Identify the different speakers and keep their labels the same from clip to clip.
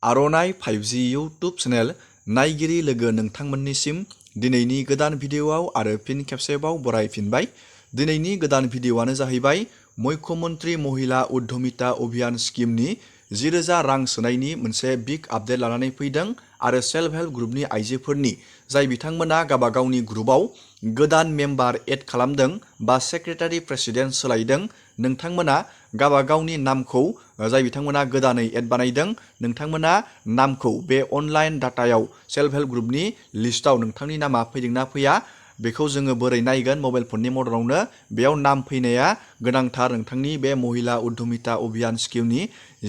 Speaker 1: आर'नाइ 5G YouTube channel नायगिरि लोगो नोंथांमोननिसिम दिनैनि गोदान भिडिअआव आरो फिन खेबसेबाव बरायफिनबाय। दिनैनि गोदान भिडिअआनो जाहैबाय मुख्यमन्त्री महिला उद्यमिता अभियान स्किमनि 10,000 रां सोनायनि मोनसे बिग आपडेट लानानै फैदों आरो सेल्फ हेल्प ग्रुपनि आइजोफोरनि जाय बिथांमोना गावबा गावनि ग्रुपआव गोदान मेम्बार एड खालामदों बा सेक्रेटारि प्रेसिडेन्ट सोलायदों, नोंथांमोना गावबा गावनि नामखौ जाय बिथांमोना गोदानै एड बानायदों नोंथांमोना नामखौ बे अनलाइन डाटायाव सेल्फ हेल्प ग्रुपनि लिस्टआव नोंथांनि नामा फैदोंना फैया बेखौ जोङो बोरै नायगोन मबाइल फननि मददावनो बेयाव नाम फैनाया गोनांथार नोंथांनि बे महिला उद्यमिता अभियान स्किमनि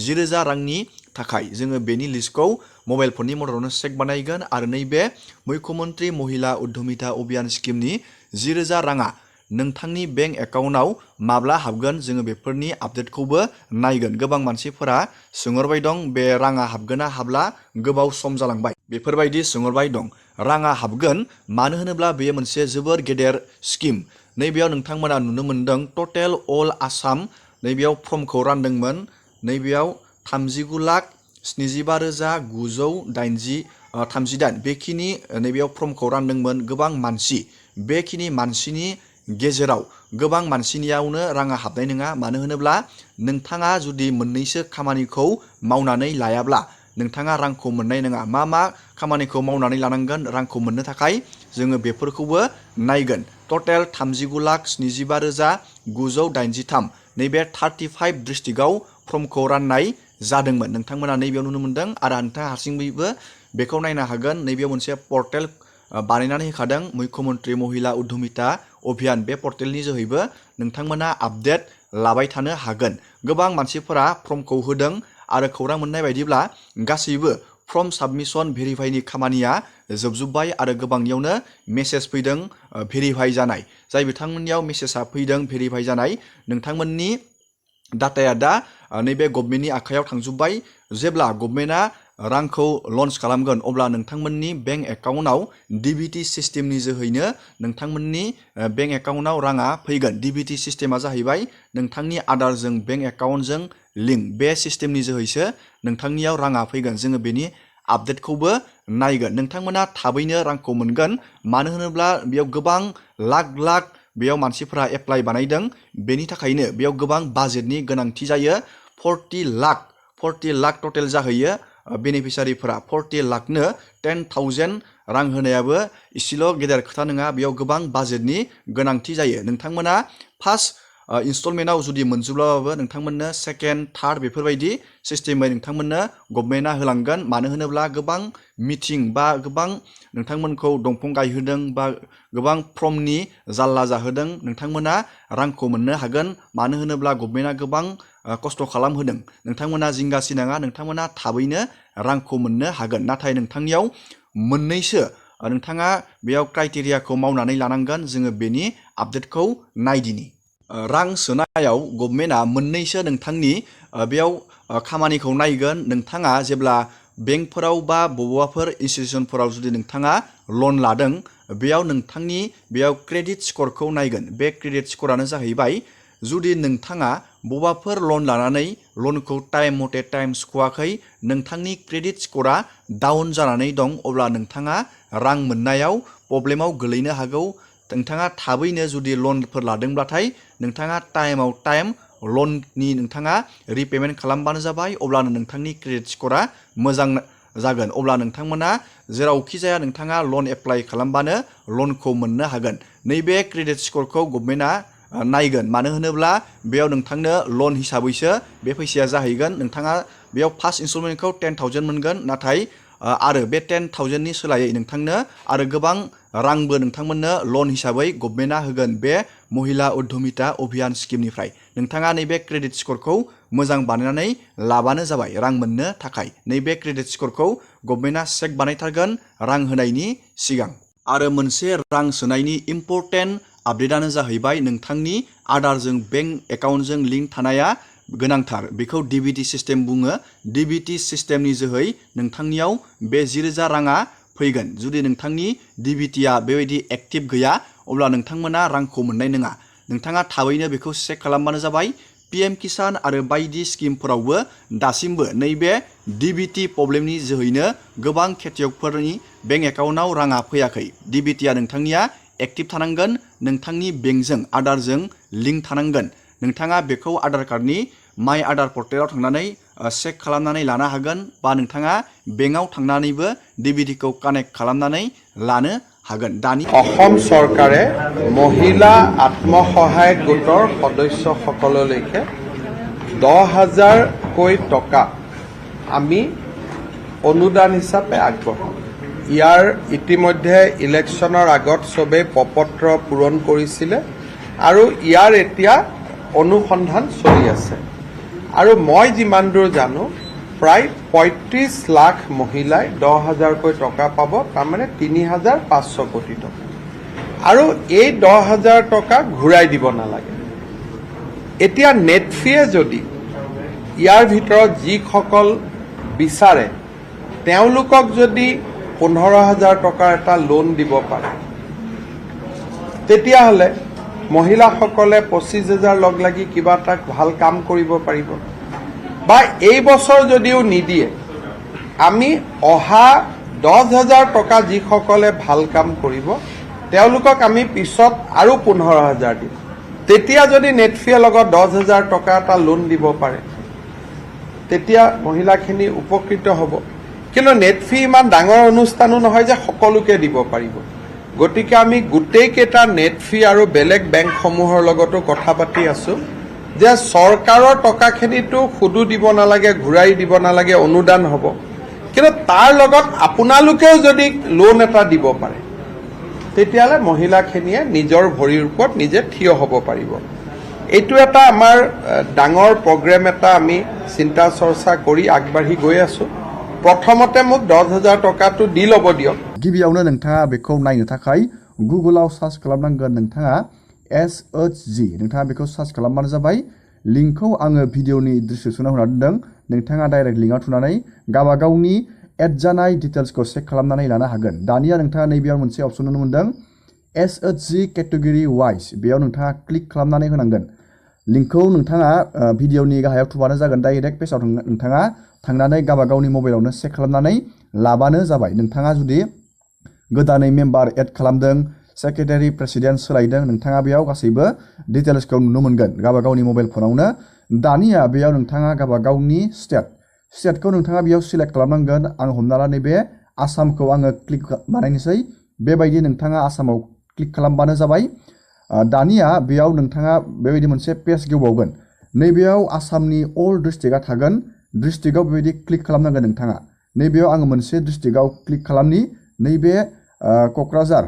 Speaker 1: 10,000 रांनि थाखाय जोङो बेनि लिस्टखौ मबाइल फननि मददावनो चेक बानायगोन आरो नैबे मुख्यमन्त्री महिला उद्यमिता अभियान स्किमनि 10,000 राङा नोंथांनि बेंक एकाउन्टआव माब्ला हाबगोन जोङो बेफोरनि आपडेटखौबो नायगोन। गोबां मानसिफोरा सोंहरबाय दं बे राङा हाबगोन ना हाबला गोबाव सम जालांबाय बेफोरबायदि सोंहरबाय दं। राङा हाबगोन मानो होनोब्ला बेयो मोनसे जोबोर गेदेर स्किम। नैबेयाव नोंथांमोना नुनो मोन्दों टटेल अल आसाम नैबेयाव फर्मखौ रानदोंमोन। नैबेयाव 39,975,938 बेखिनि नैबेयाव फर्मखौ रानदोंमोन गोबां मानसि। बेखिनि मानसिनि गेजेराव गोबां मानसिनियावनो राङा हाबनाय नङा। मानो होनोब्ला नोंथाङा जुदि मोननैसो खामानिखौ मावनानै लायाब्ला नोंथाङा रांखौ मोननाय नङा। मा खामानिखौ मावनानै लानांगोन रांखौ मोननो थाखाय जोङो बेफोरखौबो नायगोन। टटेल 39,975,983 नैबे 35 डिस्ट्रिक्टआव फर्मखौ राननाय जादोंमोन। नोंथांमोना नैबेयाव नुनो मोन्दों आरो नोंथाङा हारसिङैबो बेखौ नायनो हागोन। नैबेयाव मोनसे पर्टेल बानायनानै होखादों मुख्यमन्त्री महिला उद्यमिता अभियान। बे पर्टेलनि जोहैबो नोंथांमोना आपडेट लाबाय थानो हागोन। गोबां मानसिफोरा फर्मखौ होदों आरो खौरां मोननाय बायदिब्ला गासैबो फर्म साबमिसन भेरिफाइनि खामानिया जोबजोब्बाय आरो गोबांनियावनो मेसेज फैदों भेरिफाइ जानाय। जाय बिथांमोननियाव मेसेजआ फैदों भेरिफाइ जानाय नोंथांमोननि डाटाया दा नैबे गभर्नमेन्टनि आखायाव थांजोब्बाय। जेब्ला गभर्नमेन्टआ रांखौ लन्च खालामगोन अब्ला नोंथांमोननि बेंक एकाउन्टआव डिबिटि सिस्टेमनि जोहैनो नोंथांमोननि बेंक एकाउन्टआव राङा फैगोन। डिबिटि सिस्टेमा जाहैबाय नोंथांनि आधारजों बेंक एकाउन्टजों लिंक। बे सिस्टेमनि जोहैसो नोंथांनियाव राङा फैगोन। जोङो बेनि आपडेटखौबो नायगोन। नोंथांमोना थाबैनो रांखौ मोनगोन। मानो होनोब्ला बेयाव गोबां लाख बेयाव मानसिफोरा एप्लाइ बानायदों। बेनि थाखायनो बेयाव गोबां बाजेटनि गोनांथि जायो। 40 लाख टटेल जाहैयो बेनिफिसारिफोरा। 40 लाखनो 10,000 रां होनायाबो इसेल' गेदेर खोथा नङा। बेयाव गोबां बाजेटनि गोनांथि जायो। नोंथांमोना फार्स्ट इनस्टलमेन्टआव जुदि मोनजोब्लाबाबो नोंथांमोननो सेकेन्ड थार्ड बेफोरबायदि सिस्टेमै नोंथांमोननो गभर्नमेन्टआ होलांगोन। मानो होनोब्ला गोबां मिटिं बा गोबां नोंथांमोनखौ दंफां गायहोदों बा गोबां फर्मनि जाल्ला जाहोदों। नोंथांमोना रांखौ मोननो हागोन। मानो होनोब्ला गभर्नमेन्टआ गोबां खस्थ' खालामहोदों। नोंथांमोना जिंगासिनाङा नोंथांमोना थाबैनो रांखौ मोननो हागोन। नाथाय नोंथांनियाव मोननैसो नोंथाङा बेयाव क्राइटेरियाखौ मावनानै लानांगोन। जोङो बेनि आपडेटखौ नायदिनि। रां सोनायाव गभर्नमेन्टआ मोननैसो नोंथांनि बेयाव खामानिखौ नायगोन। नोंथाङा जेब्ला बेंकफोराव बा बबेबाफोर इनस्टिटिउसनफोराव जुदि नोंथाङा लन लादों बेयाव नोंथांनि बेयाव क्रेडिट स्करखौ नायगोन। बे क्रेडिट स्करानो जाहैबाय जुदि नोंथाङा बबेबाफोर लन लानानै लनखौ टाइम मथे टाइम सुख'वाखै नोंथांनि क्रेडिट स्करा डाउन जानानै दं अब्ला नोंथाङा रां मोननायाव प्रब्लेमाव गोलैनो हागौ। नोंथाङा थाबैनो जुदि लनफोर लादोंब्लाथाय नोंथाङा टाइमाव टाइम लननि नोंथाङा रिपेमेन्ट खालामबानो जाबाय। अब्लानो नोंथांनि क्रेडिट स्करा मोजां जागोन। अब्ला नोंथांमोना जेरावखि जाया नोंथाङा लन एप्लाइ खालामबानो लनखौ मोननो हागोन। नैबे क्रेडिट स्करखौ गभर्नमेन्टआ नायगोन। मानो होनोब्ला बेयाव नोंथांनो लन हिसाबैसो बे फैसाया जाहैगोन। नोंथाङा बेयाव फार्स्ट इनस्टलमेन्टखौ 10,000 मोनगोन। नाथाय आरो बे 10,000नि सोलायै नोंथांनो आरो गोबां रांबो नोंथांमोननो लन हिसाबै गभर्नमेन्टआ होगोन बे महिला उद्यमिता अभियान स्किमनिफ्राय। नोंथाङा नैबे क्रेडिट स्करखौ मोजां बानायनानै लाबानो जाबाय रां मोननो थाखाय। नैबे क्रेडिट स्करखौ गभर्नमेन्टआ चेक बानायथारगोन रां होनायनि सिगां। आरो मोनसे रां सोनायनि इम्परटेन्ट आपडेटआनो जाहैबाय नोंथांनि आधारजों बेंक एकाउन्टजों लिंक थानाया गोनांथार। बेखौ डिबिटि सिस्टेम बुङो। डिबिटि सिस्टेमनि जोहै नोंथांनियाव बे 10,000 राङा फैगोन। जुदि नोंथांनि डिबिटिया बेबायदि एक्टिभ गैया अब्ला नोंथांमोना रांखौ मोननाय नङा। नोंथाङा थाबैनो बेखौ चेक खालामबानो जाबाय। PM किसान आरो बायदि स्किमफोरावबो दासिमबो नैबे DBT प्रब्लेमनि जोहैनो गोबां खेथियकफोरनि बेंक एकाउन्टाव राङा फैयाखै। DBTआ नोंथांनिया एक्टिभ थानांगोन, नोंथांनि बेंकजों आधारजों लिंक थानांगोन। नोंथाङा बेखौ आधार कार्डनि माइ आधार पर्टेलाव थांनानै चेक खालामनानै लानो हागोन, बा नोंथाङा बेंकआव थांनानैबो DBTखौ कानेक्ट खालामनानै लानो हागोन। दानि
Speaker 2: অসম চৰকাৰে মহিলা আত্মসহায়ক গোটৰ সদস্যসকললৈকে 10,000কৈ টকা আমি অনুদান হিচাপে আগবঢ়াম। ইয়াৰ ইতিমধ্যে ইলেকশ্যনৰ আগত সবেই প্ৰপত্ৰ পূৰণ কৰিছিলে আৰু ইয়াৰ এতিয়া অনুসন্ধান চলি আছে। আৰু মই যিমান দূৰ জানো প্ৰায় 35 লাখ মহিলাই 10,000কৈ টকা পাব, তাৰমানে 3,500 কোটি টকা। আৰু এই 10,000 টকা ঘূৰাই দিব নালাগে। এতিয়া নেট ফিয়ে যদি ইয়াৰ ভিতৰত যিসকল বিচাৰে তেওঁলোকক যদি 15,000 টকাৰ এটা লোন দিব পাৰে, তেতিয়াহ'লে মহিলাসকলে 25,000 লগ লাগি কিবা এটা ভাল কাম কৰিব পাৰিব। বা এই বছৰ যদিও নিদিয়ে, আমি অহা 10,000 টকা যিসকলে ভাল কাম কৰিব তেওঁলোকক আমি পিছত আৰু 15,000 দিম। তেতিয়া যদি নেটফিয়ে লগত 10,000 টকা এটা লোন দিব পাৰে, তেতিয়া মহিলাখিনি উপকৃত হ'ব। কিন্তু নেটফি ইমান ডাঙৰ অনুষ্ঠানো নহয় যে সকলোকে দিব পাৰিব। গতিকে আমি গোটেইকেইটা নেটফি আৰু বেলেগ বেংকসমূহৰ লগতো কথা পাতি আছো যে চৰকাৰৰ টকাখিনিতো সুদো দিব নালাগে, ঘূৰাই দিব নালাগে, অনুদান হ'ব। কিন্তু তাৰ লগত আপোনালোকেও যদি লোন এটা দিব পাৰে, তেতিয়াহ'লে মহিলাখিনিয়ে নিজৰ ভৰিৰ ওপৰত নিজে থিয় হ'ব পাৰিব। এইটো এটা আমাৰ ডাঙৰ প্ৰগ্ৰেম এটা আমি চিন্তা চৰ্চা কৰি আগবাঢ়ি গৈ আছো। প্ৰথমতে মোক 10,000 টকাটো দি ল'ব দিয়ক।
Speaker 1: गिबियावनो नोंथाङा बेखौ नायनो थाखाय गुगोलाव सार्च खालामनांगोन। नोंथाङा SHG नोंथाङा बेखौ सार्च खालामबानो जाबाय। लिंकखौ आङो भिडिअनि डिसक्रिपसनाव होना दोनदों। नोंथाङा डाइरेक्ट लिंकआव थुनानै गावबा गावनि एड जानाय डिटेल्सखौ चेक खालामनानै लानो हागोन। दानिया नोंथाङा नैबेयाव मोनसे अपसन नुनो मोनदों SHG केटेगरि वाइज। बेयाव नोंथाङा क्लिक खालामनानै होनांगोन। लिंकखौ नोंथाङा भिडिअनि गाहायाव थुबानो जागोन। डाइरेक्ट पेजआव नोंथाङा थांनानै गावबा गावनि मबाइलावनो चेक खालामनानै लाबानो जाबाय। नोंथाङा जुदि गोदानै मेम्बार एड खालामदों, सेक्रेटारि प्रेसिडेन्ट सोलायदों, नोंथाङा बेयाव गासैबो डिटेल्सखौ नुनो मोनगोन गावबा गावनि मबाइल फनावनो। दानिया बेयाव नोंथाङा गावबा गावनि स्टेटखौ नोंथाङा बेयाव सिलेक्ट खालामनांगोन। आं हमना ला नैबे आसामखौ आङो क्लिक बानायनोसै। बेबायदि नोंथाङा आसामाव क्लिक खालामबानो जाबाय। दानिया बेयाव नोंथाङा बेबायदि मोनसे पेज गेवबावगोन। नैबेयाव आसामनि अल डिस्ट्रिक्टआ थागोन। डिस्ट्रिक्टआव बेबायदि क्लिक खालामनांगोन नोंथाङा। नैबेयाव आङो मोनसे डिस्ट्रिक्टआव क्लिक खालामनि। नैबे क'क्राझार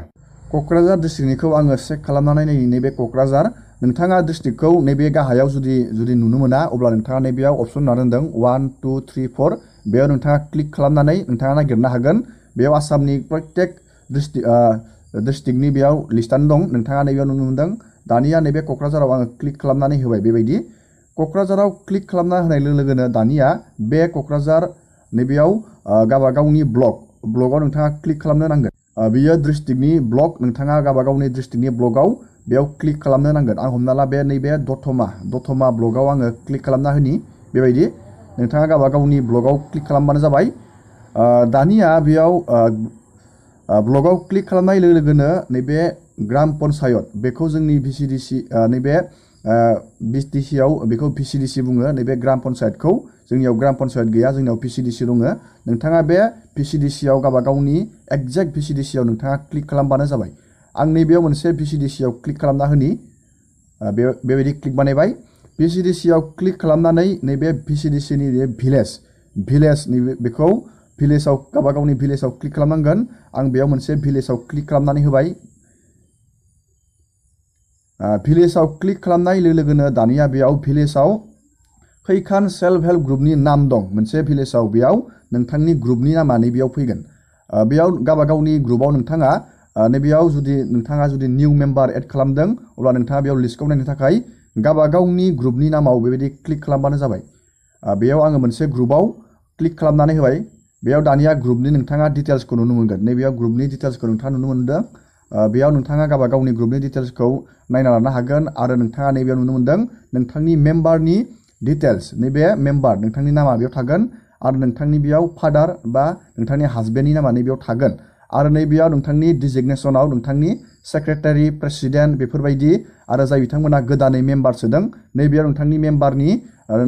Speaker 1: डिस्ट्रिक्टनिखौ आङो चेक खालामनानै नैबे क'क्राझार। नोंथाङा डिस्ट्रिक्टखौ नैबे गाहायाव जुदि नुनो मोना, अब्ला नोंथाङा नैबेयाव अपसन होना दोनदों 1 2 3 4। बेयाव नोंथाङा क्लिक खालामनानै नोंथाङा नागिरनो हागोन। बेयाव आसामनि प्रत्येक डिस्ट्रिक्टनि बेयाव लिस्टआनो दं। नोंथाङा नैबेयाव नुनो मोनदों। दानिया नैबे क'क्राझाराव आङो क्लिक खालामनानै होबाय। बेबायदि क'क्राझाराव क्लिक खालामना होनाय लोगोनो दानिया बे क'क्राझार नैबेयाव गावबा गावनि ब्लकआव नोंथाङा क्लिक खालामनो नांगोन। बियो डिस्ट्रिक्टनि ब्लक। नोंथाङा गावबा गावनि डिस्ट्रिक्टनि ब्लकआव बेयाव क्लिक खालामनो नांगोन। आं हमना ला नैबे दतमा ब्लकआव आङो क्लिक खालामना होनि। बेबायदि नोंथाङा गावबा गावनि ब्लकआव क्लिक खालामबानो जाबाय। दानिया बेयाव ब्लकआव क्लिक खालामनाय लोगोनो नैबे ग्राम पन्सायत, बेखौ जोंनि VCDC नैबे BTCआव बेखौ VCDC बुङो। नैबे ग्राम पन्सायतखौ जोंनियाव ग्राम पन्सायत गैया, जोंनियाव VCDC दङ। नोंथाङा बे VCDCआव गावबा गावनि एक्जेक्ट VCDCआव नोंथाङा क्लिक खालामबानो जाबाय। आं नैबेयाव मोनसे VCDCआव क्लिक खालामना होनि। बेबायदि क्लिक बानायबाय। VCDCआव क्लिक खालामनानै नैबे VCDCनि भिलेज बेखौ भिलेजाव गावबा गावनि भिलेजाव क्लिक खालामनांगोन। आं बेयाव मोनसे भिलेजाव क्लिक खालामनानै होबाय। भिलेजाव क्लिक खालामनाय लोगोनो दानिया बेयाव भिलेजाव खैखान सेल्फ हेल्प ग्रुपनि नाम दं मोनसे भिलेजाव, बेयाव नोंथांनि ग्रुपनि नामा नैबेयाव फैगोन। बेयाव गावबा गावनि ग्रुपआव नोंथाङा नैबेयाव नोंथाङा जुदि निउ मेम्बार एड खालामदों, अब्ला नोंथाङा बेयाव लिस्टखौ नायनो थाखाय गावबा गावनि ग्रुपनि नामाव बेबायदि क्लिक खालामबानो जाबाय। बेयाव आङो मोनसे ग्रुपआव क्लिक खालामनानै होबाय। बेयाव दानिया ग्रुपनि नोंथाङा डिटेल्सखौ नुनो मोनगोन। नैबेयाव ग्रुपनि डिटेल्सखौ नोंथाङा नुनो मोनदों। बेयाव नोंथाङा गावबा गावनि ग्रुपनि डिटेल्सखौ नायना लानो हागोन आरो नोंथाङा नैबेयाव नुनो मोन्दों नोंथांनि मेम्बारनि डिटेल्स नैबे मेम्बार नोंथांनि नामा बेयाव थागोन आरो नोंथांनि बेयाव फादार बा नोंथांनि हासबेन्डनि नामा नैबेयाव थागोन आरो नैबेयाव नोंथांनि डिजिगनेसनाव नोंथांनि सेक्रेटारि प्रेसिडेन्ट बेफोरबायदि आरो जाय बिथांमोना गोदानै मेम्बार सोदों नैबेयाव नोंथांनि मेम्बारनि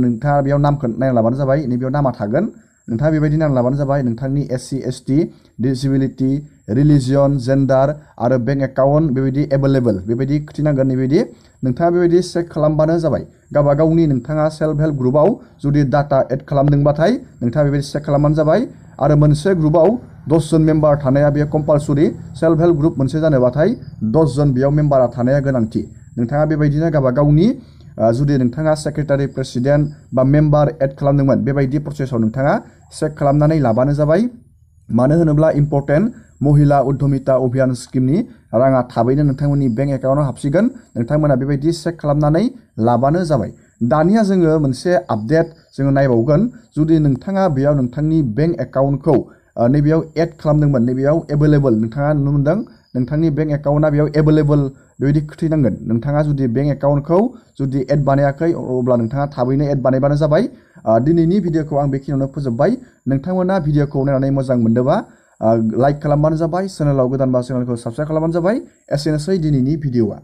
Speaker 1: नोंथाङा बेयाव नामखौ नायना लाबानो जाबाय नैबेयाव नामा थागोन नोंथाङा बेबायदि नायना लाबानो जाबाय नोंथांनि SC ST डिसेबिलिटि रिलिजियन जेन्डार आरो बेंक एकाउन्ट बेबायदि एभेलेबल बेबायदि खिथिनांगोन बेबायदि नोंथाङा बेबायदि चेक खालामबानो जाबाय गावबा गावनि नोंथाङा सेल्फ हेल्प ग्रुपआव जुदि डाटा एड खालामदोंबाथाय नोंथाङा बेबायदि चेक खालामबानो जाबाय आरो मोनसे ग्रुपआव 10 जन मेम्बार थानाया बेयो कम्पालसरि सेल्फ हेल्प ग्रुप मोनसे जानोबाथाय 10 जन बेयाव मेम्बारा थानाया गोनांथि नोंथाङा बेबायदिनो गावबा गावनि जुदि नोंथाङा सेक्रेटारि प्रेसिडेन्ट बा मेम्बार एड खालामदोंमोन बेबायदि प्रसेसआव नोंथाङा चेक खालामनानै लाबानो जाबाय मानो होनोब्ला इम्पर्टेन्ट महिला उद्यमिता अभियान स्किमनि राङा थाबैनो नोंथांमोननि बेंक एकाउन्टआव हाबसिगोन नोंथांमोना बेबायदि चेक खालामनानै लाबानो जाबाय दानिया जोङो मोनसे आपडेट जोङो नायबावगोन जुदि नोंथाङा बेयाव नोंथांनि बेंक एकाउन्टखौ नैबेयाव एड खालामदोंमोन नैबेयाव एभेलेबल नोंथाङा नुनो मोन्दों नोंथांनि बेंक एकाउन्टआ बेयाव एभेलेबल बेबायदि खिथिनांगोन नोंथाङा जुदि बेंक एकाउन्टखौ जुदि एड बानायाखै अब्ला नोंथाङा थाबैनो एड बानायबानो जाबाय दिनैनि भिडिअखौ आं बेखिनियावनो फोजोबबाय नोंथांमोना भिडिअखौ नायनानै मोजां मोनदोंबा लाइक खालामबानो जाबाय चेनेलाव गोदानबा चेनेलखौ साबस्क्राइब खालामबानो जाबाय एसेनोसै दिनैनि भिडिअआ